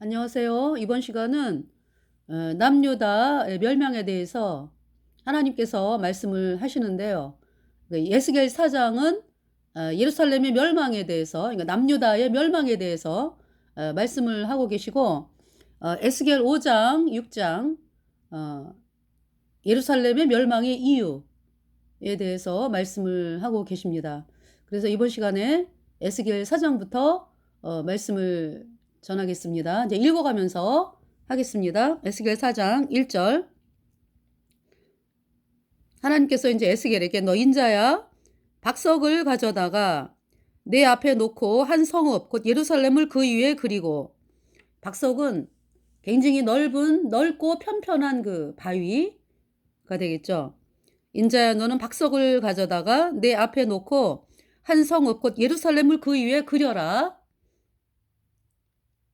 안녕하세요. 이번 시간은 남유다의 멸망에 대해서 하나님께서 말씀을 하시는데요. 예스겔 4장은 예루살렘의 멸망에 대해서, 그러니까 남유다의 멸망에 대해서 말씀을 하고 계시고, 에스겔 5장, 6장 예루살렘의 멸망의 이유에 대해서 말씀을 하고 계십니다. 그래서 이번 시간에 에스겔 4장부터 말씀을 전하겠습니다. 이제 읽어가면서 하겠습니다. 에스겔 4장 1절. 하나님께서 이제 에스겔에게 너 인자야 박석을 가져다가 내 앞에 놓고 한 성읍 곧 예루살렘을 그 위에 그리고, 박석은 굉장히 넓고 편편한 그 바위가 되겠죠. 인자야 너는 박석을 가져다가 내 앞에 놓고 한 성읍 곧 예루살렘을 그 위에 그려라.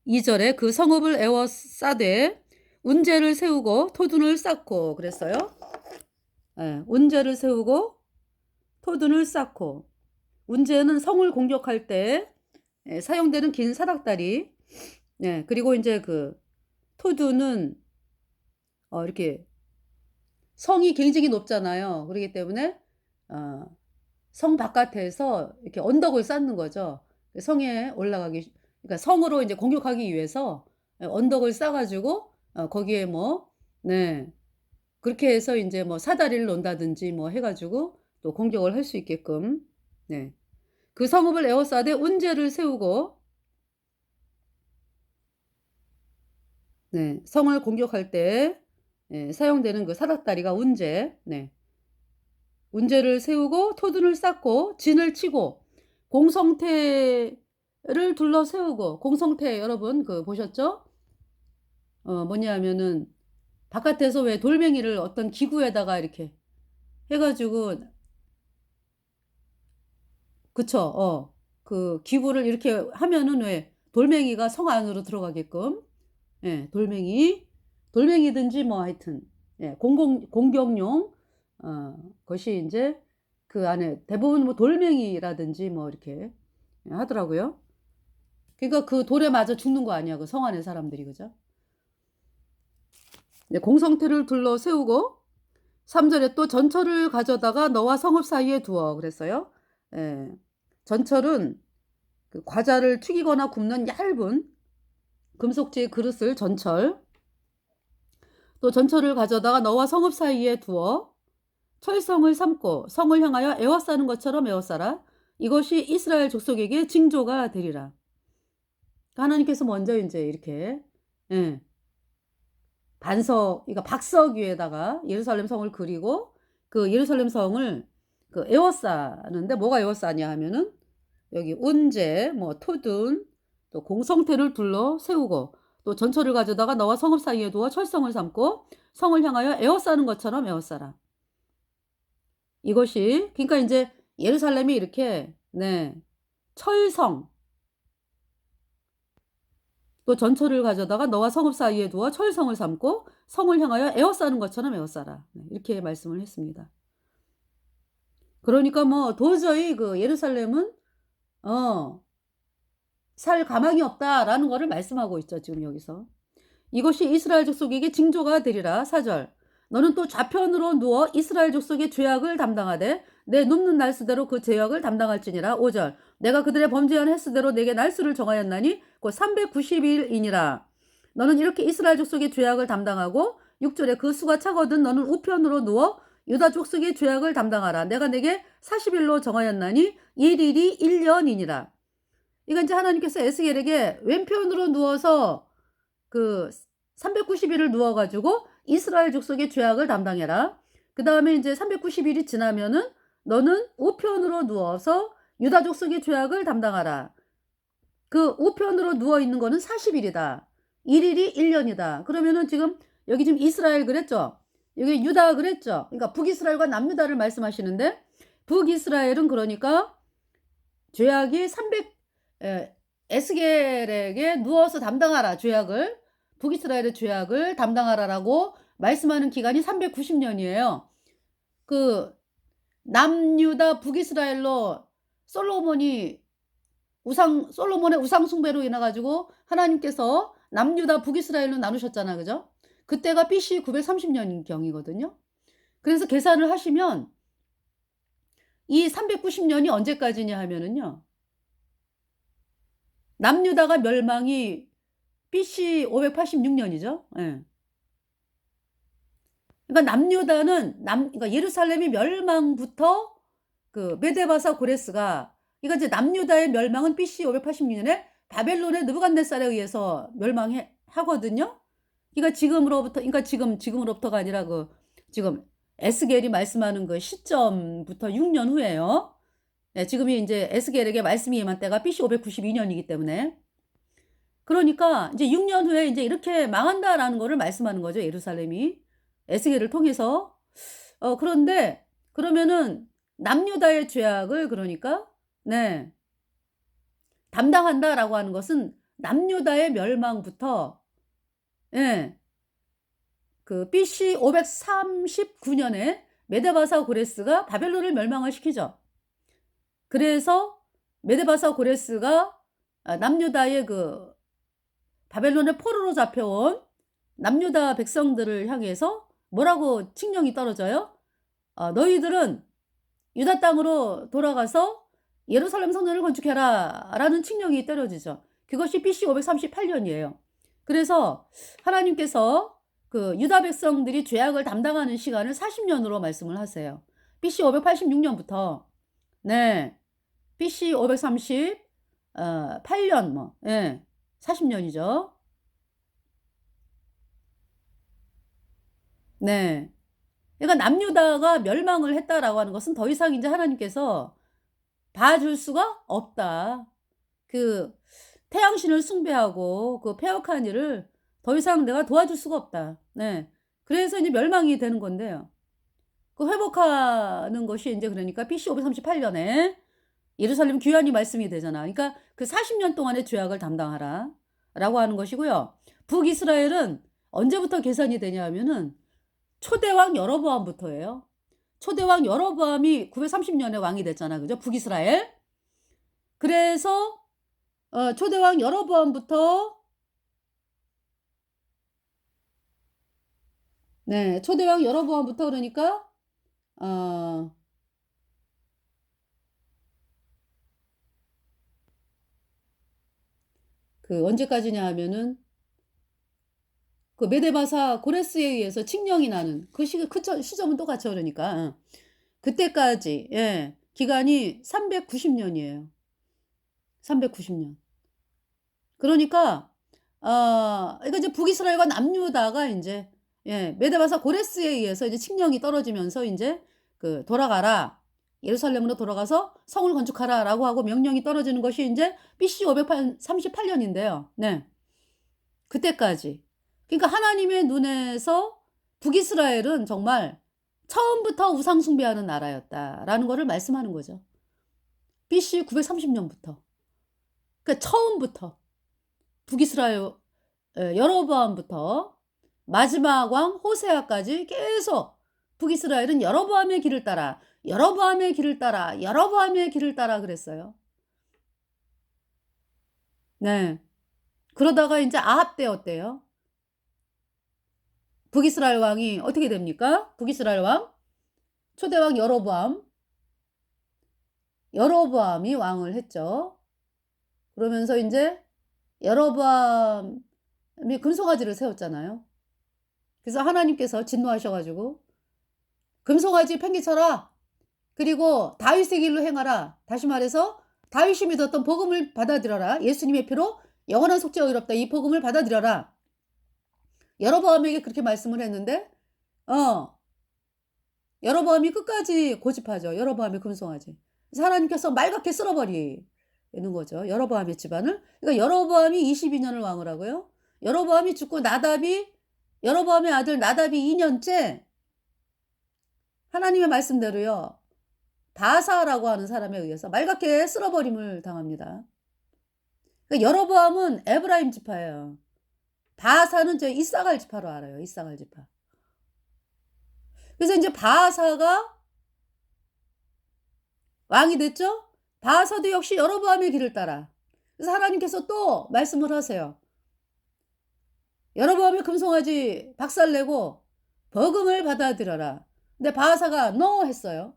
2절에 그 성읍을 에워싸되 운제를 세우고 토둔을 쌓고 그랬어요. 운제를 세우고 토둔을 쌓고, 운제는 성을 공격할 때 사용되는 긴 사닥다리. 그리고 이제 그 토둔은 이렇게 성이 굉장히 높잖아요. 그렇기 때문에 성 바깥에서 이렇게 언덕을 쌓는 거죠. 성에 올라가기, 그러니까 성으로 이제 공격하기 위해서 언덕을 쌓아가지고 거기에 그렇게 해서 이제 사다리를 놓는다든지 해가지고 또 공격을 할 수 있게끔, 그 성읍을 에워싸되 운제를 세우고, 성을 공격할 때 사용되는 그 사닥다리가 운제, 운제를 세우고 토둔을 쌓고 진을 치고 공성태를 둘러 세우고. 공성태 여러분 그 보셨죠? 뭐냐 하면은 바깥에서 왜 돌멩이를 어떤 기구에다가 이렇게 해가지고, 그쵸? 그 기구를 이렇게 하면은 왜 돌멩이가 성 안으로 들어가게끔, 돌멩이든지 하여튼 공격용 것이 이제 그 안에 대부분 돌멩이라든지 이렇게 하더라고요. 그러니까 그 돌에 맞아 죽는 거 아니야, 그 성 안의 사람들이, 그죠? 공성태를 둘러 세우고, 3절에 또 전철을 가져다가 너와 성읍 사이에 두어 그랬어요. 전철은 그 과자를 튀기거나 굽는 얇은 금속chế 그릇을 전철. 또 전철을 가져다가 너와 성읍 사이에 두어 철성을 삼고 성을 향하여 에워싸는 것처럼 에워싸라. 이것이 이스라엘 족속에게 징조가 되리라. 하나님께서 먼저 이제 이렇게 그러니까 박석 위에다가 예루살렘 성을 그리고, 그 예루살렘 성을 그 에워싸는데, 뭐가 에워싸냐 하면은 여기 운제, 토둔, 또 공성태를 둘러 세우고, 또 전철을 가져다가 너와 성읍 사이에 두어 철성을 삼고 성을 향하여 에워싸는 것처럼 에워싸라. 이것이, 그러니까 이제 예루살렘이 이렇게 철성, 또 전철을 가져다가 너와 성읍 사이에 두어 철성을 삼고 성을 향하여 에워싸는 것처럼 에워싸라. 이렇게 말씀을 했습니다. 그러니까 도저히 그 예루살렘은 살 가망이 없다라는 거를 말씀하고 있죠, 지금 여기서. 이것이 이스라엘 족속에게 징조가 되리라. 4절. 너는 또 좌편으로 누워 이스라엘 족속의 죄악을 담당하되 내 눕는 날수대로 그 죄악을 담당할지니라. 5절. 내가 그들의 범죄한 횟수대로 내게 날수를 정하였나니 곧 390일이니라. 너는 이렇게 이스라엘 족속의 죄악을 담당하고, 6절에 그 수가 차거든 너는 우편으로 누워 유다 족속의 죄악을 담당하라. 내가 내게 40일로 정하였나니 1일이 1년이니라. 이건 이제 하나님께서 에스겔에게 왼편으로 누워서 그 390일을 누워가지고 이스라엘 족속의 죄악을 담당해라. 그 다음에 이제 390일이 지나면은 너는 우편으로 누워서 유다 족속의 죄악을 담당하라. 그 우편으로 누워 있는 거는 40일이다. 1일이 1년이다. 그러면은 지금 여기 지금 이스라엘 그랬죠? 여기 유다 그랬죠? 그러니까 북이스라엘과 남유다를 말씀하시는데, 북이스라엘은 그러니까 죄악이 에스겔에게 누워서 담당하라. 죄악을, 북이스라엘의 죄악을 담당하라라고 말씀하는 기간이 390년이에요. 그 남유다 북이스라엘로 솔로몬의 우상 숭배로 인해 가지고 하나님께서 남유다 북이스라엘로 나누셨잖아. 그죠? 그때가 BC 930년경이거든요. 그래서 계산을 하시면 이 390년이 언제까지냐 하면은요. 남유다가 멸망이 BC 586년이죠. 예. 그러니까 남유다는 그러니까 예루살렘이 멸망부터 그 메데바사 고레스가, 그러니까 이제 남유다의 멸망은 BC 586년에 바벨론의 느부갓네살에 의해서 하거든요. 그러니까 지금으로부터가 아니라 지금 에스겔이 말씀하는 그 시점부터 6년 후에요. 예, 지금이 이제 에스겔에게 말씀이 임한 때가 BC 592년이기 때문에, 그러니까 이제 6년 후에 이제 이렇게 망한다라는 거를 말씀하는 거죠, 예루살렘이. 에스겔을 통해서. 그런데 그러면은 남유다의 죄악을 그러니까 네. 담당한다라고 하는 것은 남유다의 멸망부터 예. 그 BC 539년에 메데바사 고레스가 바벨론을 멸망을 시키죠. 그래서 메데바사 고레스가 남유다의 그 바벨론의 포로로 잡혀온 남유다 백성들을 향해서 뭐라고 칙령이 떨어져요? 너희들은 유다 땅으로 돌아가서 예루살렘 성전을 건축해라 라는 칙령이 떨어지죠. 그것이 BC 538년이에요. 그래서 하나님께서 그 유다 백성들이 죄악을 담당하는 시간을 40년으로 말씀을 하세요. BC 586년부터 네, BC 538년 뭐 예, 40년이죠. 네. 그러니까 남유다가 멸망을 했다라고 하는 것은 더 이상 이제 하나님께서 봐줄 수가 없다. 그 태양신을 숭배하고 그 패역한 일을 더 이상 내가 도와줄 수가 없다. 네. 그래서 이제 멸망이 되는 건데요. 그 회복하는 것이 이제 그러니까 BC 538년에 예루살렘 귀환이 말씀이 되잖아. 그러니까 그 40년 동안의 죄악을 담당하라 라고 하는 것이고요. 북이스라엘은 언제부터 계산이 되냐 하면은 초대왕 여로보암부터예요. 초대왕 여로보암이 930년에 왕이 됐잖아. 그죠? 북이스라엘. 그래서 초대왕 여로보암부터 네, 초대왕 여로보암부터 그러니까 그 언제까지냐 하면은 그 메데바사 고레스에 의해서 칙령이 나는 그 시점은 똑같죠. 그러니까 그때까지 예, 기간이 390년이에요. 390년. 그러니까 이거 이제 북이스라엘과 남유다가 이제 예, 메데바사 고레스에 의해서 이제 칙령이 떨어지면서 이제 그 돌아가라. 예루살렘으로 돌아가서 성을 건축하라라고 하고 명령이 떨어지는 것이 이제 BC 538년인데요. 네. 그때까지. 그러니까 하나님의 눈에서 북이스라엘은 정말 처음부터 우상 숭배하는 나라였다라는 것을 말씀하는 거죠. BC 930년부터. 그러니까 처음부터 북이스라엘 여로보암부터 마지막 왕 호세아까지 계속 북이스라엘은 여로보암의 길을 따라 여로보암의 길을 따라 여로보암의 길을 따라 그랬어요. 네. 그러다가 이제 아합 때 어때요? 북이스라엘 왕이 어떻게 됩니까? 북이스라엘 왕 초대왕 여로보암이 왕을 했죠. 그러면서 이제 여로보암이 금송아지를 세웠잖아요. 그래서 하나님께서 진노하셔가지고 금송아지 팽개쳐라. 그리고 다윗의 길로 행하라. 다시 말해서 다윗이 믿었던 복음을 받아들여라. 예수님의 피로 영원한 속죄가 의롭다. 이 복음을 받아들여라. 여로보암에게 그렇게 말씀을 했는데 여로보암이 끝까지 고집하죠. 여로보암의 금송아지. 그래서 하나님께서 말갛게 쓸어버리는 거죠. 여로보암의 집안을. 그러니까 여로보암이 22년을 왕을 하고요. 여로보암이 죽고 여로보암의 아들 나답이 2년째 하나님의 말씀대로요. 바사라고 하는 사람에 의해서 말갛게 쓸어버림을 당합니다. 그러니까 여로보암은 에브라임 지파예요. 바사는 저 이사갈 지파로 알아요. 이사갈 지파. 그래서 이제 바사가 왕이 됐죠? 바사도 역시 여로보암의 길을 따라. 그래서 하나님께서 또 말씀을 하세요. 여로보암이 금송아지 박살내고 버금을 받아들여라. 근데 바하사가 no 했어요.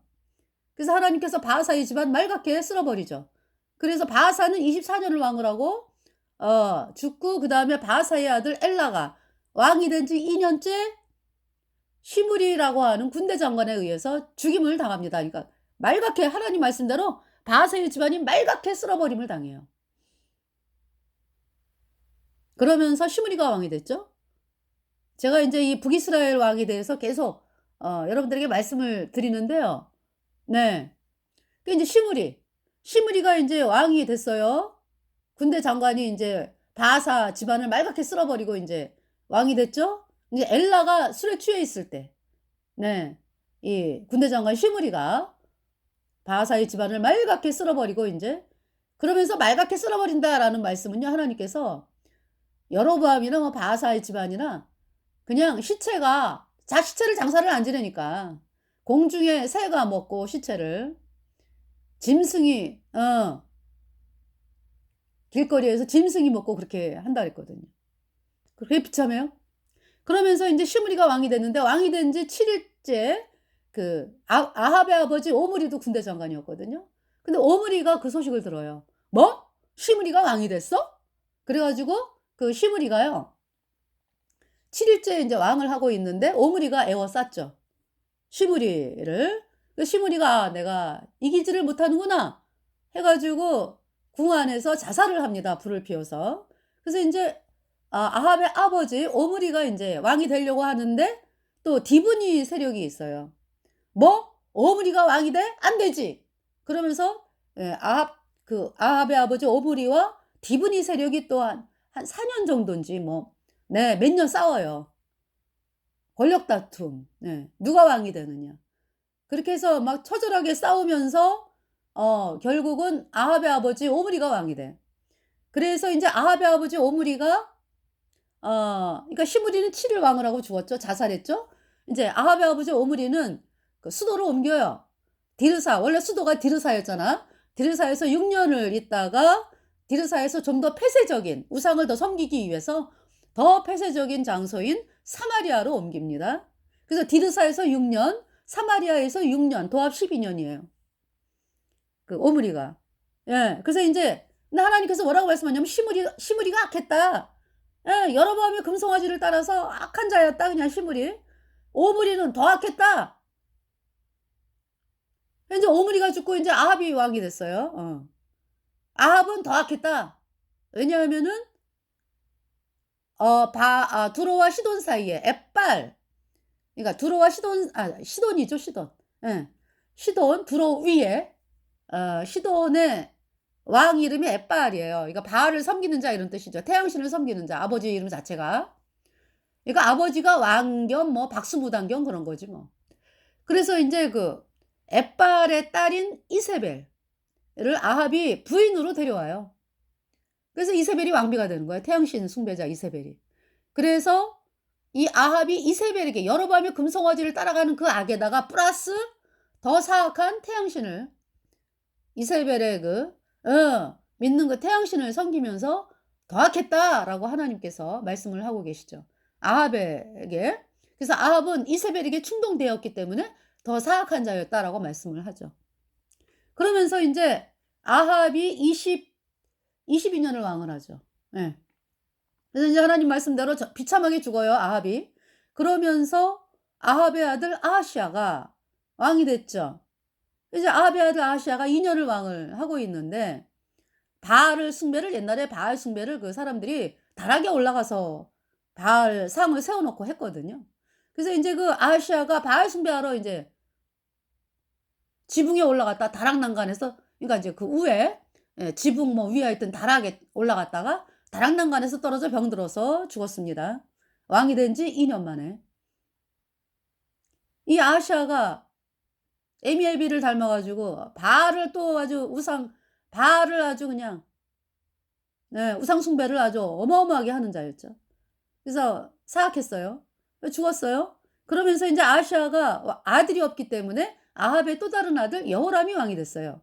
그래서 하나님께서 바하사의 집안 말갛게 쓸어버리죠. 그래서 바하사는 24년을 왕을 하고 죽고 그다음에 바하사의 아들 엘라가 왕이 된 지 2년째 시므리라고 하는 군대 장관에 의해서 죽임을 당합니다. 그러니까 말갛게 하나님 말씀대로 바하사의 집안이 말갛게 쓸어버림을 당해요. 그러면서 시므리가 왕이 됐죠. 제가 이제 이 북이스라엘 왕에 대해서 계속 여러분들에게 말씀을 드리는데요. 네. 그 이제 시므리가 이제 왕이 됐어요. 군대 장관이 이제 바하사 집안을 말갛게 쓸어버리고 이제 왕이 됐죠. 이제 엘라가 술에 취해 있을 때, 네, 이 군대 장관 시므리가 바하사의 집안을 말갛게 쓸어버리고 이제 그러면서 말갛게 쓸어버린다라는 말씀은요, 하나님께서 여로보암이나 뭐 바하사의 집안이나 그냥 시체가 시체를 장사를 안 지내니까 공중에 새가 먹고 시체를 짐승이 길거리에서 짐승이 먹고 그렇게 한다 그랬거든요. 그렇게 비참해요. 그러면서 이제 시므리가 왕이 됐는데 왕이 된 지 7일째 그 아합의 아버지 오므리도 군대 장관이었거든요. 근데 오므리가 그 소식을 들어요. 뭐? 시므리가 왕이 됐어? 그래가지고 그 시므리가요. 7일째 이제 왕을 하고 있는데 오므리가 애워쌌죠. 시므리를. 그 시므리가 내가 이기지를 못하는구나 해가지고 궁 안에서 자살을 합니다. 불을 피워서. 그래서 이제 아합의 아버지 오므리가 이제 왕이 되려고 하는데 또 디브니 세력이 있어요. 뭐? 오므리가 왕이 돼? 안 되지. 그러면서 아합의 아버지 오므리와 디브니 세력이 또한 한 4년 정도인지 뭐 네, 몇 년 싸워요. 권력 다툼. 네, 누가 왕이 되느냐. 그렇게 해서 막 처절하게 싸우면서 결국은 아합의 아버지 오므리가 왕이 돼. 그래서 이제 아합의 아버지 오므리가 그러니까 시므리는 7일 왕을 하고 죽었죠. 자살했죠. 이제 아합의 아버지 오므리는 그 수도로 옮겨요. 디르사. 원래 수도가 디르사였잖아. 디르사에서 6년을 있다가 디르사에서 좀 더 폐쇄적인 우상을 더 섬기기 위해서 더 폐쇄적인 장소인 사마리아로 옮깁니다. 그래서 디르사에서 6년, 사마리아에서 6년, 도합 12년이에요. 그 오므리가. 예. 그래서 이제 하나님께서 뭐라고 말씀하냐면 시므리가 악했다. 예, 여로보암의 금송아지를 따라서 악한 자였다. 그냥 시므리. 오므리는 더 악했다. 이제 오므리가 죽고 이제 아합이 왕이 됐어요. 아합은 더 악했다. 왜냐하면은 두로와 시돈 사이에 엣발. 그러니까 두로와 시돈이죠, 시돈. 예. 시돈 두로 위에 시돈의 왕 이름이 엣발이에요. 그러니까 바알을 섬기는 자 이런 뜻이죠. 태양신을 섬기는 자. 아버지 이름 자체가. 그러니까 아버지가 왕 겸 뭐 박수무당 겸 그런 거지 뭐. 그래서 이제 그 엣발의 딸인 이세벨을 아합이 부인으로 데려와요. 그래서 이세벨이 왕비가 되는 거예요. 태양신 숭배자 이세벨이. 그래서 이 아합이 이세벨에게 여로보암의 금송아지를 따라가는 그 악에다가 플러스 더 사악한 태양신을 이세벨의 믿는 그 태양신을 섬기면서 더 악했다라고 하나님께서 말씀을 하고 계시죠. 아합에게. 그래서 아합은 이세벨에게 충동되었기 때문에 더 사악한 자였다라고 말씀을 하죠. 그러면서 이제 아합이 22년을 왕을 하죠. 네. 그래서 이제 하나님 말씀대로 비참하게 죽어요, 아합이. 그러면서 아합의 아들 아하시아가 왕이 됐죠. 이제 아합의 아들 아하시아가 2년을 왕을 하고 있는데 바알 숭배를 옛날에 바알 숭배를 그 사람들이 다락에 올라가서 바알 상을 세워놓고 했거든요. 그래서 이제 그 아하시아가 바알 숭배하러 이제 지붕에 올라갔다 다락난간에서 그러니까 이제 그 위에 지붕 뭐 위에 있던 다락에 올라갔다가 다락난간에서 떨어져 병들어서 죽었습니다. 왕이 된 지 2년 만에. 이 아하시아가 에미엘비를 닮아가지고 바알을 또 아주 바알을 아주 그냥 우상 숭배를 아주 어마어마하게 하는 자였죠. 그래서 사악했어요. 죽었어요. 그러면서 이제 아하시아가 아들이 없기 때문에 아합의 또 다른 아들 여호람이 왕이 됐어요.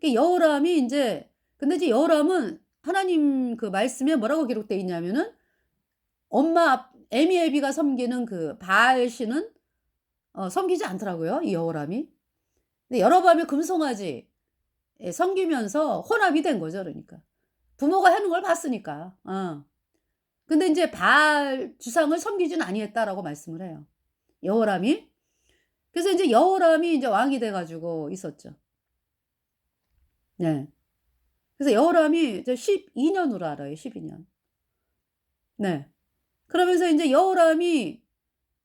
여호람이 이제 근데 이제 여호람은 하나님 그 말씀에 뭐라고 기록되어 있냐면은 엄마 에미에비가 섬기는 그 바알 신은 섬기지 않더라고요, 이 여호람이. 근데 여로보암이 금송아지 섬기면서 혼합이 된 거죠, 그러니까. 부모가 하는 걸 봤으니까. 근데 인제 바알 주상을 섬기진 아니했다라고 말씀을 해요, 여호람이. 그래서 인제 여호람이 인제 왕이 돼 가지고 있었죠. 네. 그래서 여호람이 이제 12년으로 알아요, 12년. 네. 그러면서 인제 여호람이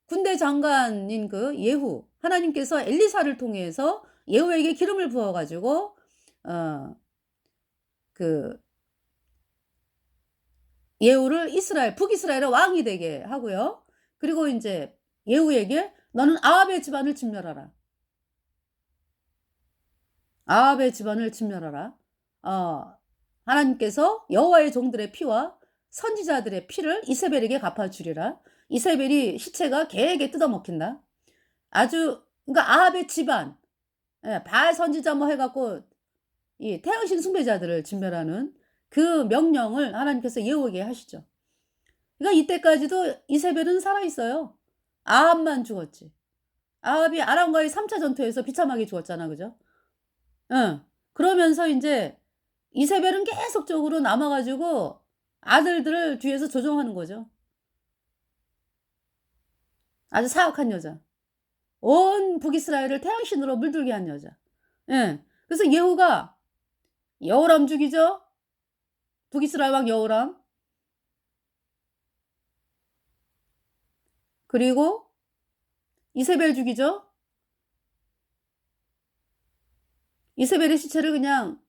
군대 장관인 그 예후, 하나님께서 엘리사를 통해서 예후에게 기름을 부어 가지고 어 그 예후를 북이스라엘의 왕이 되게 하고요. 그리고 인제 예후에게 "너는 아합의 집안을 진멸하라. 아합의 집안을 진멸하라. 어 하나님께서 여호와의 종들의 피와 선지자들의 피를 이세벨에게 갚아 주리라." 이세벨이 시체가 개에게 뜯어 먹힌다. 아주 그러니까 아합의 집안, 바알 선지자 뭐 해 갖고 이 태양신 숭배자들을 진멸하는 그 명령을 하나님께서 예후에게 하시죠. 그러니까 이때까지도 이세벨은 살아 있어요. 아합만 죽었지. 아합이 아람과의 3차 전투에서 비참하게 죽었잖아. 그죠? 응. 그러면서 인제 이세벨은 계속적으로 남아 가지고 아들들을 뒤에서 조종하는 거죠. 아주 사악한 여자. 온 북이스라엘을 태양신으로 물들게 한 여자. 예. 그래서 예후가 여호람 죽이죠. 북이스라엘 왕 여호람. 그리고 이세벨 죽이죠. 이세벨의 시체를 그냥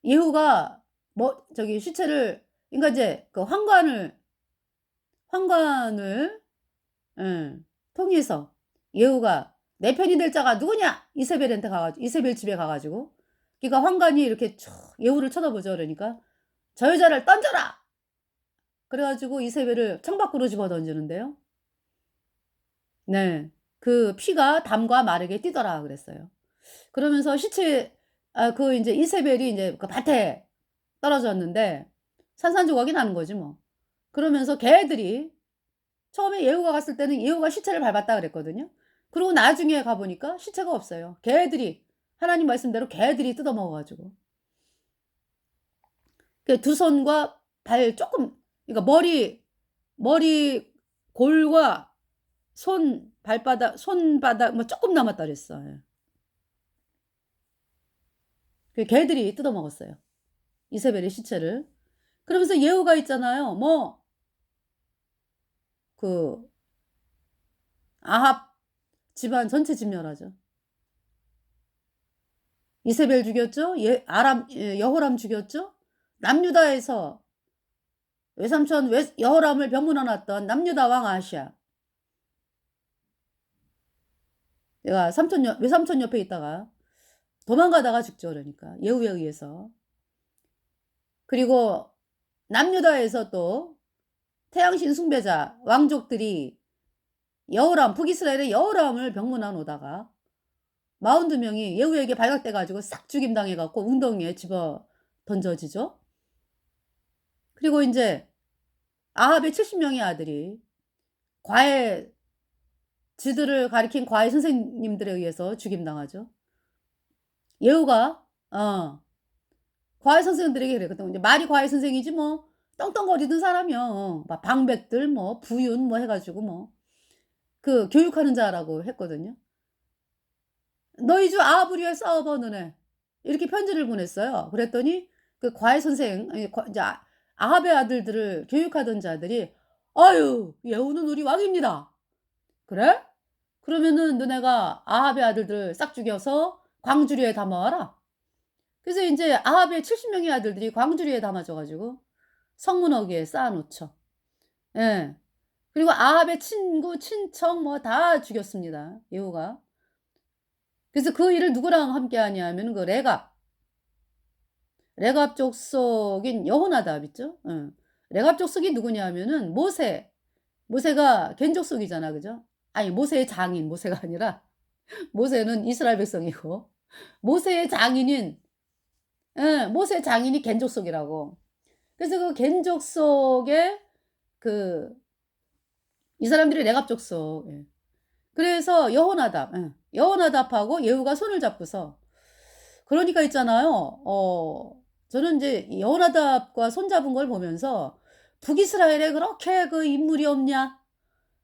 예후가 뭐 저기 시체를 그러니까 이제 그 황관을 예 통해서 예후가 "내 편이 될 자가 누구냐?" 이세벨한테 가 가지고 이세벨 집에 가 가지고 그러니까 황관이 이렇게 쭉 예후를 쳐다보죠. 그러니까 "저 여자를 던져라." 그래 가지고 이세벨을 창밖으로 집어 던지는데요. 네. 그 피가 담과 마르게 뛰더라 그랬어요. 그러면서 시체 그 인제 이세벨이 인제 그 밭에 떨어졌는데 산산조각이 나는 거지 뭐. 그러면서 개들이 처음에 예후가 갔을 때는 예후가 시체를 밟았다 그랬거든요. 그리고 나중에 가 보니까 시체가 없어요. 개들이 하나님 말씀대로 개들이 뜯어 먹어 가지고. 그 두 손과 발 쪼끔 그러니까 머리 골과 손바닥 뭐 쪼끔 남았다 그랬어. 예. 그 개들이 뜯어 먹었어요, 이세벨의 시체를. 그러면서 예후가 있잖아요. 뭐 그 아합 집안 전체 진멸하죠. 이세벨 죽였죠. 여호람 죽였죠. 남유다에서 외삼촌 여호람을 병문안 왔던 남유다 왕 아하시야. 내가 외삼촌 옆에 있다가 도망가다가 죽죠 그러니까 예후에 의해서. 그리고 남유다에서 또 태양신 숭배자 왕족들이 북이스라엘의 여호람을 병문안 오다가 42 명이 예후에게 발각돼 가지고 싹 죽임당해 갖고 웅덩이에 집어 던져지죠. 그리고 인제 아합의 70 명의 아들이 과외 지들을 가리킨 과외 선생님들에 의해서 죽임당하죠. 예후가 과외 선생들에게 그랬거든. 이제 말이 과외 선생이지 뭐 떵떵거리던 사람이요. 막 방백들 뭐 부윤 뭐 해 가지고 뭐 그 교육하는 자라고 했거든요. "너희 주 아합을 위하여 싸워 봐 너네." 이렇게 편지를 보냈어요. 그랬더니 그 과외 선생 아니 과 이제 아합의 아들들을 교육하던 자들이 "아유 예후는 우리 왕입니다." "그래? 그러면은 너네가 아합의 아들들 싹 죽여서 광주리에 담아 와라." 그래서 인제 아합의 70 명의 아들들이 광주리에 담아져 가지고 성문어기에 쌓아 놓죠. 예. 그리고 아합의 친구, 친척 뭐 다 죽였습니다, 예후가. 그래서 그 일을 누구랑 함께 하냐 하면은 그 레갑 족속인 여호나답 있죠? 레갑 족속이 누구냐 하면은 모세가 겐 족속이잖아. 그죠? 아니 모세의 장인, 모세가 아니라 모세는 이스라엘 백성이고 모세의 장인인 모세 장인이 겐 족속이라고. 그래서 그 겐 족속의 그 이 사람들이 레갑 족속. 예. 그래서 여호나답, 예. 여호나답하고 예후가 손을 잡고서 그러니까 있잖아요. 저는 이제 여호나답과 손잡은 걸 보면서 북이스라엘에 그렇게 그 인물이 없냐?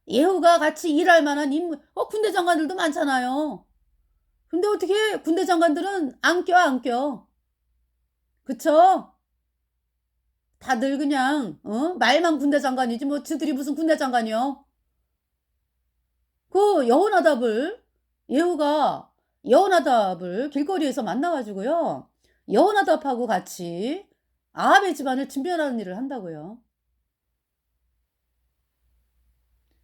예후가 같이 일할 만한 인물, 군대 장관들도 많잖아요. 근데 어떻게 군대 장관들은 안 껴, 안 껴. 그쵸? 다들 그냥, 말만 군대 장관이지, 뭐, 지들이 무슨 군대 장관이요? 그 예후가 여호나답을 길거리에서 만나가지고요. 여호나답하고 같이 아합의 집안을 진멸하는 일을 한다고요.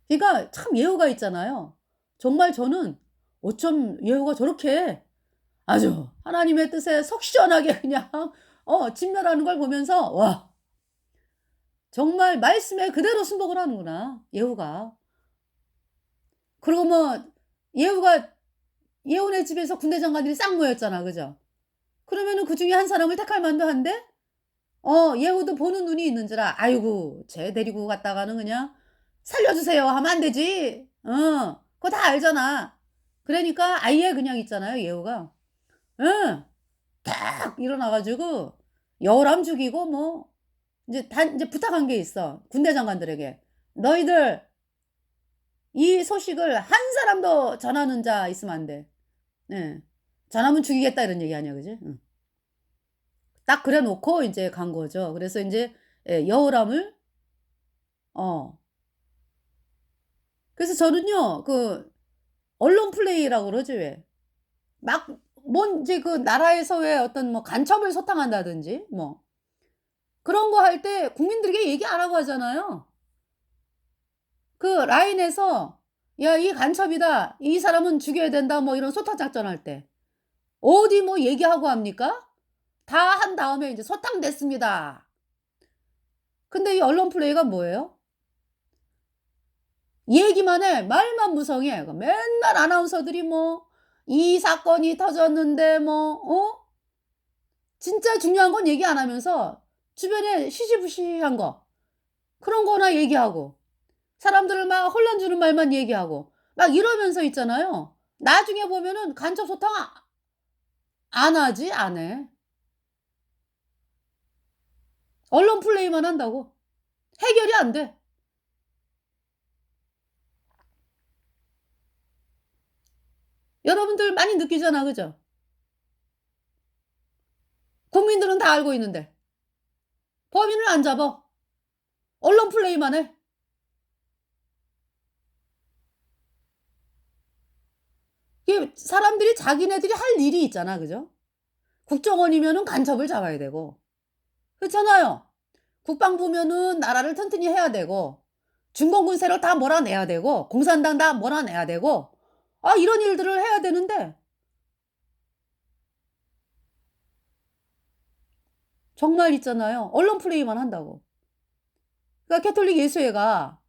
그러니까 참 예후가 있잖아요. 정말 저는 어쩜 예후가 저렇게 아주 하나님의 뜻에 속 시원하게 그냥 진멸하는 걸 보면서 와, 정말 말씀에 그대로 순복을 하는구나, 예후가. 그리고 뭐 예후가 예후네 집에서 군대 장관들이 싹 모였잖아. 그죠? 그러면은 그중에 한 사람을 택할 만도 한데 예후도 보는 눈이 있는지라 아이고 쟤 데리고 갔다가는 그냥 "살려주세요." 하면 안 되지. 그거 다 알잖아. 그러니까 아예 그냥 있잖아요, 예후가. 응. 딱 일어나 가지고 열함 죽이고 뭐 인제 부탁한 게 있어, 군대 장관들에게. "너희들 이 소식을 한 사람도 전하는 자 있으면 안 돼." 예. "전하면 죽이겠다." 이런 얘기 아니야. 그지? 응. 딱 그래 놓고 인제 간 거죠. 그래서 인제 여호람을 어 그래서 저는요 그 언론 플레이라고 그러지 왜. 막 뭔지 그 나라에서 왜 어떤 뭐 간첩을 소탕한다든지 뭐 그런 거 할 때 국민들에게 얘기 안 하고 하잖아요. 그 라인에서 "야 이 간첩이다. 이 사람은 죽여야 된다." 뭐 이런 소탕 작전할 때. 어디 뭐 얘기하고 합니까? 다 한 다음에 인제 "소탕됐습니다." 근데 이 언론 플레이가 뭐예요? 얘기만 해. 말만 무성해. 그 맨날 아나운서들이 뭐 "이 사건이 터졌는데." 뭐 진짜 중요한 건 얘기 안 하면서 주변에 시시부시한 거 그런 거나 얘기하고 사람들을 막 혼란 주는 말만 얘기하고 막 이러면서 있잖아요. 나중에 보면은 간첩 소탕 안 하지 안 해. 언론 플레이만 한다고. 해결이 안 돼. 여러분들 많이 느끼잖아. 그죠? 국민들은 다 알고 있는데 범인을 안 잡아. 언론 플레이만 해. 이게 사람들이 자기네들이 할 일이 있잖아. 그죠? 국정원이면은 간첩을 잡아야 되고 그렇잖아요. 국방부면은 나라를 튼튼히 해야 되고 중공군 세력 다 몰아내야 되고 공산당 다 몰아내야 되고 이런 일들을 해야 되는데 정말 있잖아요. 언론 플레이만 한다고. 그러니까 캐톨릭 예수회가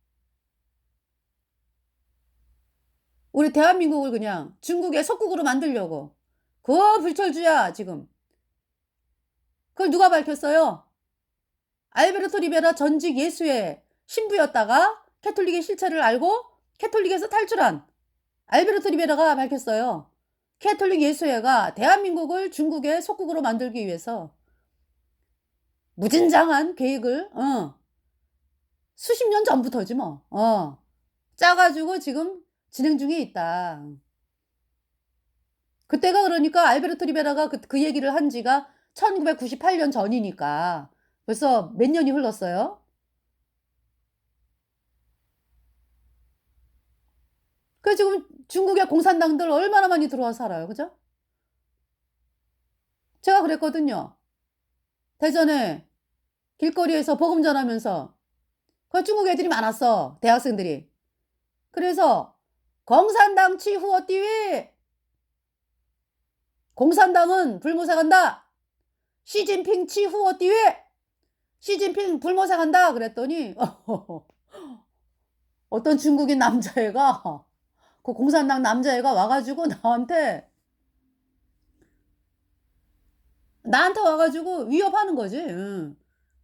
우리 대한민국을 그냥 중국의 속국으로 만들려고 그 불철주야 지금. 그걸 누가 밝혔어요? 알베르토 리베라 전직 예수회 신부였다가 캐톨릭의 실체를 알고 캐톨릭에서 탈출한 알베르토 리베라가 밝혔어요. 캐톨릭 예수회가 대한민국을 중국의 속국으로 만들기 위해서 무진장한 계획을 수십 년 전부터지 뭐. 짜 가지고 지금 진행 중에 있다. 그때가 그러니까 알베르토 리베라가 그 얘기를 한 지가 1998년 전이니까 벌써 몇 년이 흘렀어요. 그 지금 중국의 공산당들 얼마나 많이 들어와서 살아요. 그죠? 제가 그랬거든요. 대전에 길거리에서 복음 전하면서 그 중국 애들이 많았어. 대학생들이. 그래서 "공산당 취후어띠위 공산당은 불모색한다. 시진핑 취후어띠위 시진핑 불모색한다." 그랬더니 어떤 중국인 남자애가 그 공산당 남자애가 와 가지고 나한테 와 가지고 위협하는 거지. 응.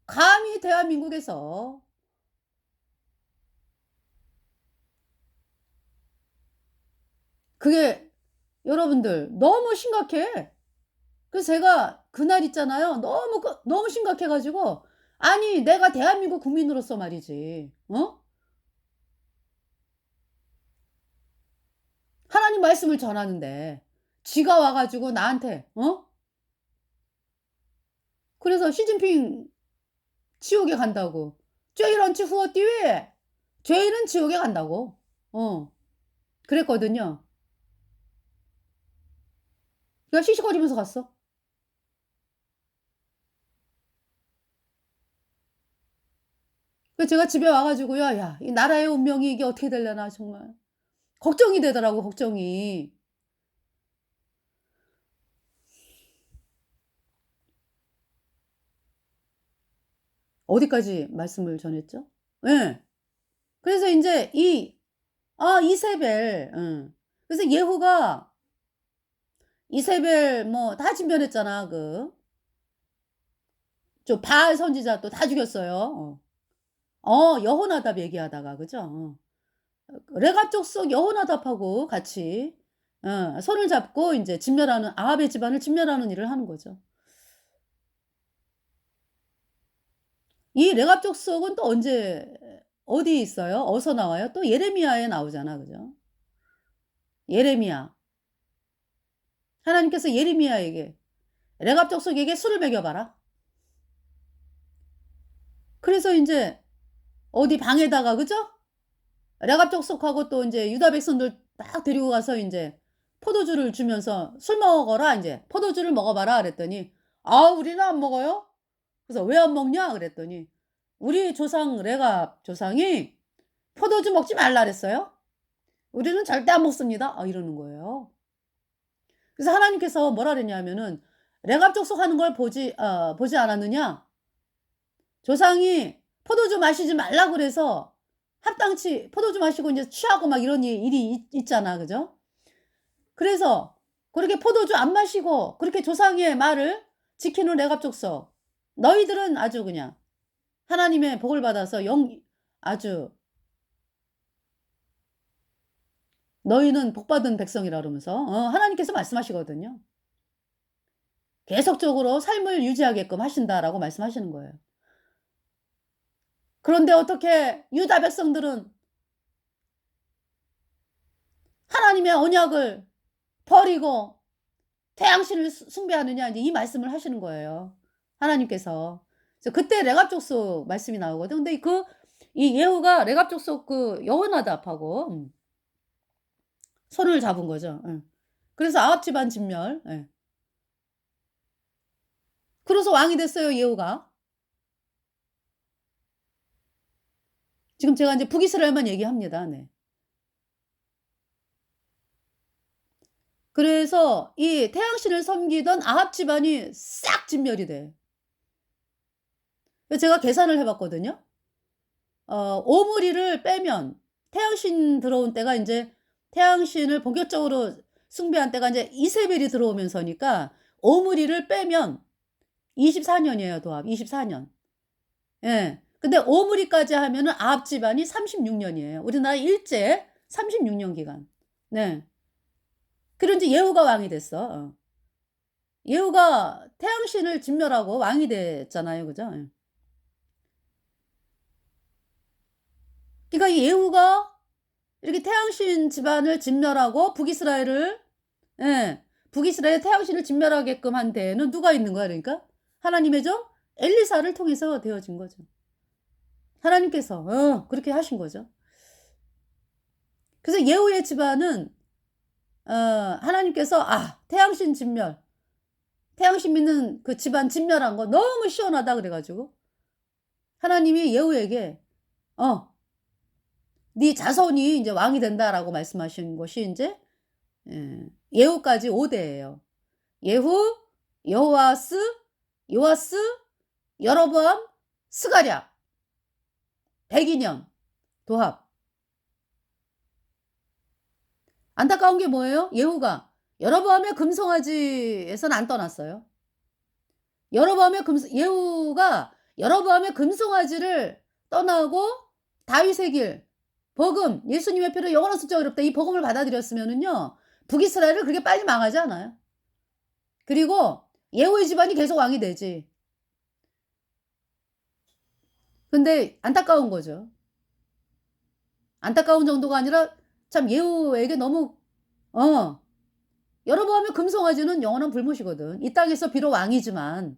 감히 대한민국에서 그게 여러분들 너무 심각해. 그래서 제가 그날 있잖아요. 너무 심각해 가지고, 아니 내가 대한민국 국민으로서 말이지. 하나님 말씀을 전하는데 지가 와 가지고 나한테 그래서 시진핑 지옥에 간다고. "죄인은 후어띠위." 죄인은 지옥에 간다고. 어 그랬거든요. 그러니까 씩씩거리면서 갔어. 그래서 제가 집에 와 가지고요. 야 이 나라의 운명이 이게 어떻게 되려나 정말 걱정이 되더라고, 걱정이. 어디까지 말씀을 전했죠? 예. 그래서 인제 이세벨 그래서 예후가 이세벨 뭐 다 진멸했잖아. 저 바알 선지자 또 다 죽였어요. 여호나답 얘기하다가 그죠? 레갑 족속 여호나답하고 같이 손을 잡고 인제 진멸하는 아합의 집안을 진멸하는 일을 하는 거죠. 이 레갑 족속은 또 언제 어디 있어요? 어디서 나와요? 또 예레미야에 나오잖아. 그죠? 예레미야. 하나님께서 예레미야에게 "레갑 족속에게 술을 먹여 봐라." 그래서 인제 어디 방에다가 그죠? 레갑 족속하고 또 인제 유다 백성들 딱 데리고 가서 인제 포도주를 주면서 "술 먹어라 인제. 포도주를 먹어 봐라." 그랬더니 "아 우리는 안 먹어요." 그래서 "왜 안 먹냐?" 그랬더니 "우리 조상 레갑 조상이 포도주 먹지 말라 그랬어요. 우리는 절대 안 먹습니다." 이러는 거예요. 그래서 하나님께서 뭐라 그랬냐면은 "레갑 족속하는 걸 보지 않았느냐? 조상이 포도주 마시지 말라 그래서 합당치 포도주 마시고 인제 취하고 막 이런 일이 있잖아. 그죠? 그래서 그렇게 포도주 안 마시고 그렇게 조상의 말을 지키는 레갑 족속. 너희들은 아주 그냥 하나님의 복을 받아서 아주 너희는 복 받은 백성이라." 그러면서 하나님께서 말씀하시거든요. "계속적으로 삶을 유지하게끔 하신다."라고 말씀하시는 거예요. 그런데 어떻게 유다 백성들은 하나님의 언약을 버리고 태양신을 숭배하느냐 이제 이 말씀을 하시는 거예요, 하나님께서. 그래서 그때 레갑 족속 말씀이 나오거든. 근데 이 예후가 레갑 족속 여호나답하고 손을 잡은 거죠. 예. 그래서 아합 집안 진멸. 예. 그래서 왕이 됐어요, 예후가. 지금 제가 인제 북이스라엘만 얘기합니다. 네. 그래서 이 태양신을 섬기던 아합 집안이 싹 진멸이 돼. 그래서 제가 계산을 해 봤거든요. 오므리를 빼면 태양신 들어온 때가 인제 태양신을 본격적으로 숭배한 때가 인제 이세벨이 들어오면서니까 오므리를 빼면 24 년이에요, 도합. 24 년. 예. 근데 오므리까지 하면은 아합 집안이 36 년이에요. 우리나라 일제 36년 기간. 네. 그런 이제 예후가 왕이 됐어. 예후가 태양신을 진멸하고 왕이 됐잖아요. 그죠? 예. 그러니까 이 예후가 이렇게 태양신 집안을 진멸하고 북이스라엘을 북이스라엘 태양신을 진멸하게끔 한 데에는 누가 있는 거야 그러니까? 하나님의 종 엘리사를 통해서 되어진 거죠. 하나님께서 그렇게 하신 거죠. 그래서 예후의 집안은 하나님께서 태양신 진멸, 태양신 믿는 그 집안 진멸한 거 너무 시원하다 그래 가지고 하나님이 예후에게 "네 자손이 인제 왕이 된다."라고 말씀하신 것이 인제 예후까지 5 대예요. 예후, 여호아스, 요아스, 여로보암, 스가랴 102년 도합. 안타까운 게 뭐예요? 예후가 여로보암의 금송아지에서는 안 떠났어요. 예후가 여로보암의 금송아지를 떠나고 다윗의 길 복음 예수님의 피로 영원한 숫자가 어렵다 이 복음을 받아들였으면은요. 북이스라엘을 그렇게 빨리 망하지 않아요. 그리고 예후의 집안이 계속 왕이 되지. 근데 안타까운 거죠. 안타까운 정도가 아니라 참 예후에게 너무 어 여로보암의 금송아지는 영원한 불못이거든. 이 땅에서 비록 왕이지만.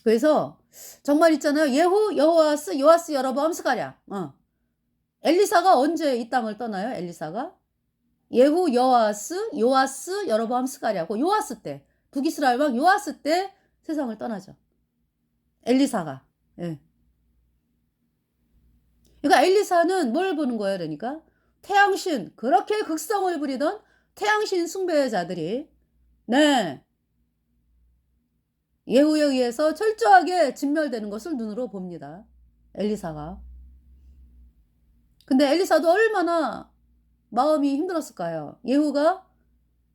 그래서 정말 있잖아요. 예후, 여호와스, 요아스, 여로보암, 스가랴. 엘리사가 언제 이 땅을 떠나요? 엘리사가 예후, 여호와스, 요아스, 여로보암, 스가랴. 그 요아스 때 북이스라엘 왕 요아스 때 세상을 떠나죠. 엘리사가. 예. 그러니까 엘리사는 뭘 보는 거예요? 그러니까 태양신, 그렇게 극성을 부리던 태양신 숭배자들이 네 예후에 의해서 철저하게 진멸되는 것을 눈으로 봅니다. 엘리사가. 근데 엘리사도 얼마나 마음이 힘들었을까요? 예후가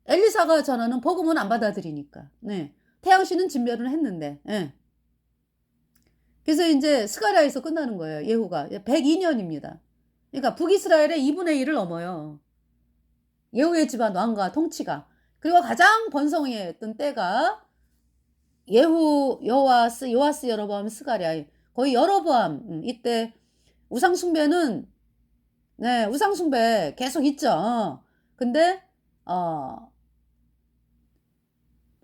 엘리사가 전하는 복음은 안 받아들이니까. 네. 태양신은 진멸을 했는데. 네. 그래서 이제 스가랴에서 끝나는 거예요. 예후가 102년입니다. 그러니까 북이스라엘의 2분의 1을 넘어요. 예후의 집안 왕과 통치가. 그리고 가장 번성했던 때가 예후, 여호와스, 요아스, 여로보암, 스가랴. 거의 여로보암. 이때 우상숭배는 네, 우상숭배 계속 있죠. 근데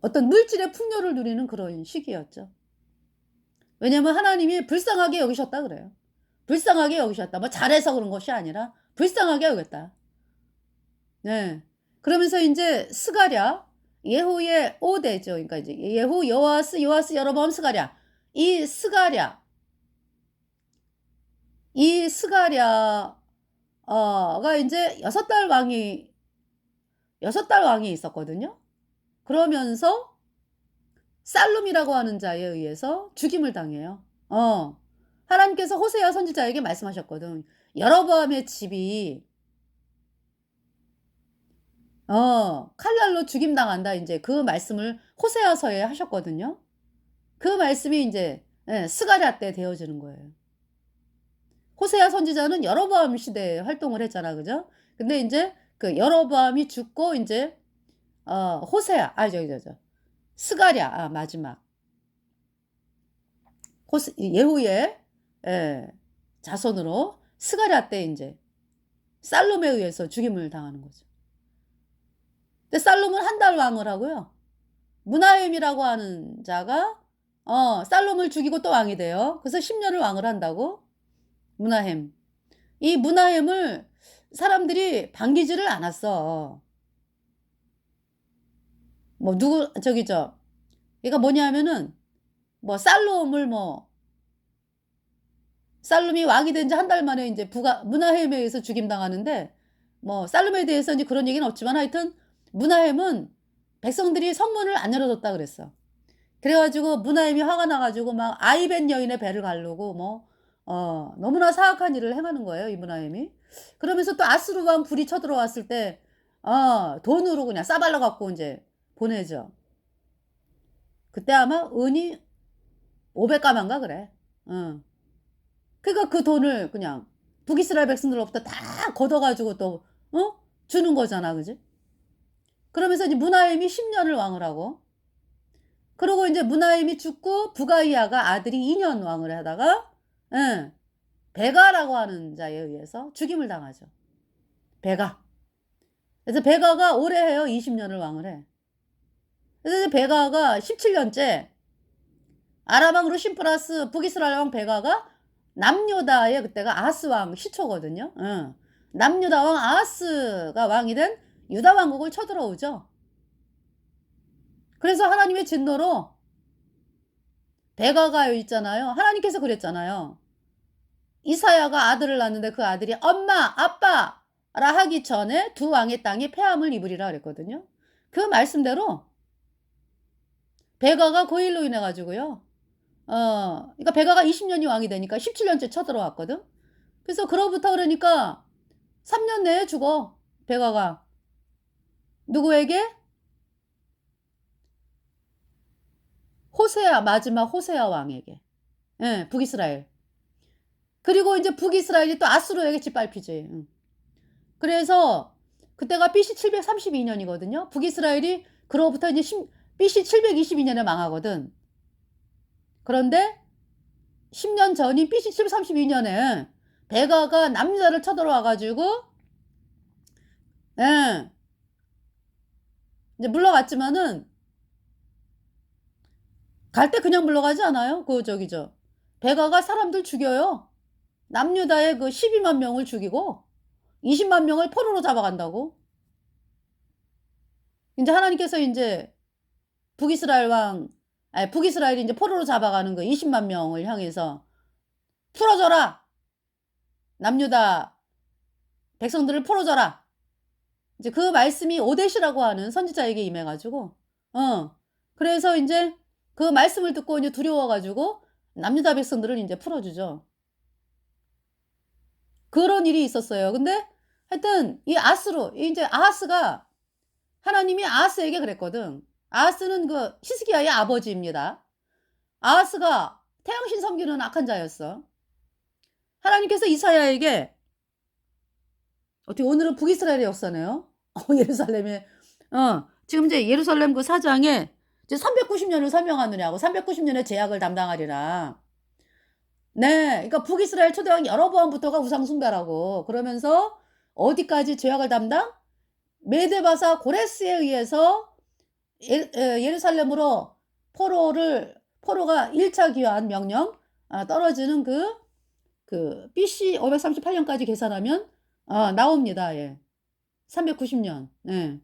어떤 물질의 풍요를 누리는 그런 시기였죠. 왜냐면 하나님이 불쌍하게 여기셨다 그래요. 불쌍하게 여기셨다. 뭐 잘해서 그런 것이 아니라 불쌍하게 여겼다. 네. 그러면서 이제 스가랴 예후의 5대죠. 그러니까 이제 예후, 여호와스, 요아스, 여로보암, 스가랴. 이 스가랴 가 이제 6달 왕이 있었거든요. 그러면서 살룸이라고 하는 자에 의해서 죽임을 당해요. 하나님께서 호세아 선지자에게 말씀하셨거든. 여로보암의 집이 칼날로 죽임 당한다. 이제 그 말씀을 호세아서에 하셨거든요. 그 말씀이 이제 스가랴 때 되어지는 거예요. 호세아 선지자는 여로보암 시대에 활동을 했잖아, 그죠? 근데 이제 그 여로보암이 죽고 이제 호세아, 스가랴, 마지막 예후의 자손으로 스가랴 때 이제 살룸에 의해서 죽임을 당하는 거죠. 근데 살룸은 한 달 왕을 하고요. 무나헴이라고 하는 자가 살룸을 죽이고 또 왕이 돼요. 그래서 10년을 왕을 한다고. 무나헴. 이 무나헴을 사람들이 반기지를 않았어. 뭐 그러니까 뭐냐면은 뭐 살룸이 왕이 된 지 한 달 만에 이제 무나헴에 의해서 죽임 당하는데 뭐 살룸에 대해서 이제 그런 얘기는 없지만 하여튼 무나헴은 백성들이 성문을 안 열어줬다 그랬어. 그래가지고 무나헴이 화가 나가지고 막 아이벤 여인의 배를 가르고 뭐 너무나 사악한 일을 행하는 거예요, 이 무나헴이. 그러면서 또 아스루 왕 불이 쳐들어왔을 때 돈으로 그냥 싸발라 갖고 이제 보내죠. 그때 아마 은이 500가만가 그래. 그러니까 그 돈을 그냥 북이스라엘 백성들로부터 다 걷어가지고 또 주는 거잖아, 그지? 그러면서 이제 무나헴이 10년을 왕을 하고, 그리고 이제 무나헴이 죽고 부가이아가 아들이 2년 왕을 하다가 베가라고 하는 자에 의해서 죽임을 당하죠. 베가. 그래서 베가가 오래 해요. 20년을 왕을 해. 그래서 이제 베가가 17년째 아람왕으로 심플라스 북이스라엘 왕 베가가 남유다의 그때가 아하스 왕 시초거든요. 남유다 왕 아하스가 왕이 된 유다 왕국을 쳐들어오죠. 그래서 하나님의 진노로 베가가 있잖아요. 하나님께서 그랬잖아요. 이사야가 아들을 낳는데 그 아들이 엄마, 아빠라 하기 전에 두 왕의 땅이 폐함을 입으리라 그랬거든요. 그 말씀대로 베가가 그 일로 인해 가지고요. 그러니까 베가가 20년이 왕이 되니까 17년째 쳐들어왔거든. 그래서 그로부터 그러니까 3년 내에 죽어. 베가가 누구에게? 마지막 호세아 왕에게. 북이스라엘. 그리고 이제 북이스라엘이 또 아수르에게 짓밟히지. 그래서 그때가 BC 732년이거든요. 북이스라엘이 그로부터 이제 BC 722년에 망하거든. 그런데 10년 전인 BC 732년에 베가가 남유다를 쳐들어와 가지고 예. 이제 물러갔지만은 갈 때 그냥 물러가지 않아요. 베가가 사람들 죽여요. 남유다의 그 12만 명을 죽이고 20만 명을 포로로 잡아간다고. 이제 하나님께서 이제 북이스라엘이 이제 포로로 잡아가는 그 20만 명을 향해서 풀어줘라. 남유다 백성들을 풀어줘라. 이제 그 말씀이 오데시라고 하는 선지자에게 임해가지고, 그래서 이제 그 말씀을 듣고 이제 두려워가지고 남유다 백성들을 이제 풀어주죠. 그런 일이 있었어요. 근데 하여튼 이제 아하스가 하나님이 아하스에게 그랬거든. 아하스는 그 히스기야의 아버지입니다. 아하스가 태양신 섬기는 악한 자였어. 하나님께서 이사야에게 어떻게 오늘은 북이스라엘의 역사네요. 예루살렘에 지금 이제 예루살렘 그 사장에 이제 390년을 설명하느냐고 390년의 제약을 담당하리라. 네, 그러니까 북이스라엘 초대왕 여로보암부터가 우상 숭배라고 그러면서 어디까지 제약을 담당? 메데바사 고레스에 의해서 예루살렘으로 포로가 1차 귀환 명령 떨어지는 그 BC 538년까지 계산하면 나옵니다. 예. 390년. 네.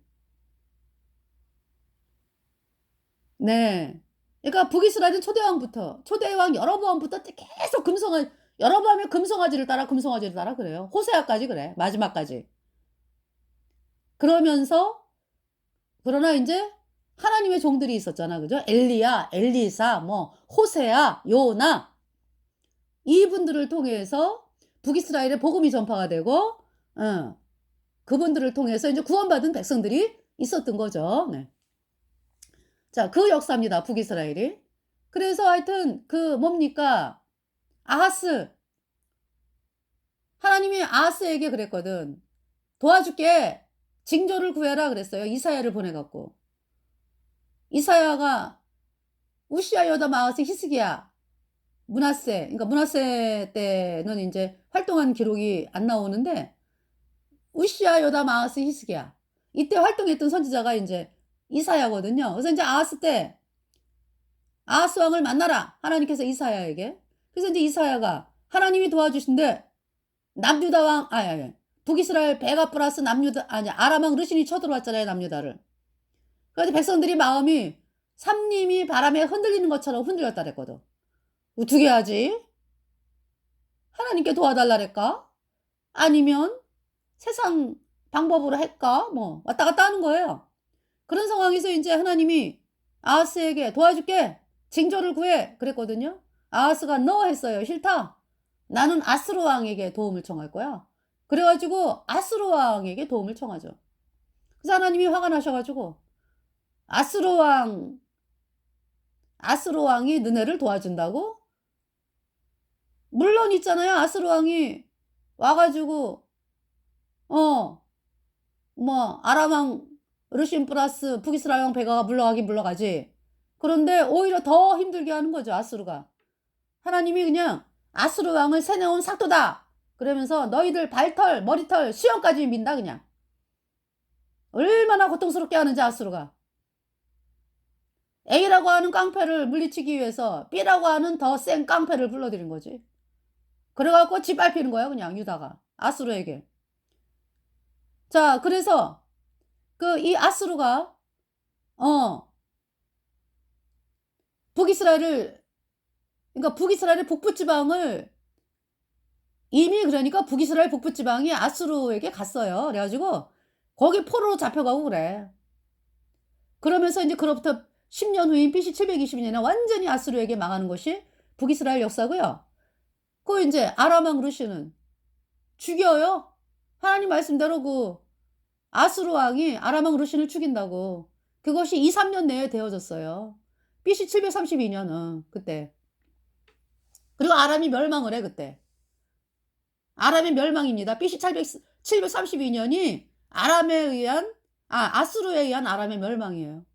네. 그러니까 북이스라엘은 초대왕 여로보암부터 계속 여로보암의 금송아지를 따라 그래요. 호세아까지 그래. 마지막까지. 그러나 이제 하나님의 종들이 있었잖아. 그죠? 엘리야, 엘리사, 호세아, 요나. 이분들을 통해서 북이스라엘의 복음이 전파가 되고, 그분들을 통해서 이제 구원받은 백성들이 있었던 거죠. 네. 자, 그 역사입니다. 북이스라엘이. 그래서 하여튼 뭡니까? 하나님이 아하스에게 그랬거든. 도와줄게. 징조를 구해라 그랬어요. 이사야를 보내갖고. 이사야가 우시야, 요담, 아하스, 히스기야, 그러니까 므낫세 때는 이제 활동한 기록이 안 나오는데 우시야, 요담, 아하스, 히스기야 이때 활동했던 선지자가 이제 이사야거든요. 그래서 이제 아하스 왕을 만나라. 하나님께서 이사야에게. 그래서 이제 이사야가 하나님이 도와주신데 남유다 왕, 북이스라엘 베가 플러스 아람 왕 르신이 쳐들어왔잖아요. 남유다를. 그래서 백성들이 마음이 삼림이 바람에 흔들리는 것처럼 흔들렸다 그랬거든. 어떻게 하지? 하나님께 도와달라랄까? 아니면 세상 방법으로 할까? 왔다 갔다 하는 거예요. 그런 상황에서 이제 하나님이 아하스에게 도와줄게. 징조를 구해. 그랬거든요. 아하스가 너 했어요. 싫다. 나는 아스로 왕에게 도움을 청할 거야. 그래가지고 아스로 왕에게 도움을 청하죠. 그래서 하나님이 화가 나셔가지고 아스로 왕이 너네를 도와준다고? 물론 있잖아요. 아스로 왕이 와가지고 아람 왕 르신 플러스 북이스라엘 왕 베가가 물러가지. 그런데 오히려 더 힘들게 하는 거죠. 아스루가. 하나님이 그냥 아스루 왕을 세뇌온 삭도다. 그러면서 너희들 발털, 머리털, 수염까지 민다 그냥. 얼마나 고통스럽게 하는지 아스루가. A라고 하는 깡패를 물리치기 위해서 B라고 하는 더 센 깡패를 불러들인 거지. 그래갖고 짓밟히는 거예요. 그냥 유다가. 아스루에게. 자, 그래서 이 아스루가 북이스라엘의 북부지방을 이미 그러니까 북이스라엘 북부지방이 아수르에게 갔어요. 그래가지고 거기 포로로 잡혀가고 그래. 그러면서 이제 그로부터 10년 후인 BC 722년에 완전히 아수르에게 망하는 것이 북이스라엘 역사고요. 이제 아람 왕 르신은 죽여요. 하나님 말씀대로 아수르 왕이 아람 왕 르신을 죽인다고. 그것이 2, 3년 내에 되어졌어요. BC 732년 그때. 그리고 아람이 멸망을 해 그때. 아람의 멸망입니다. BC 732년이 아람에 의한 아수르에 의한 아람의 멸망이에요.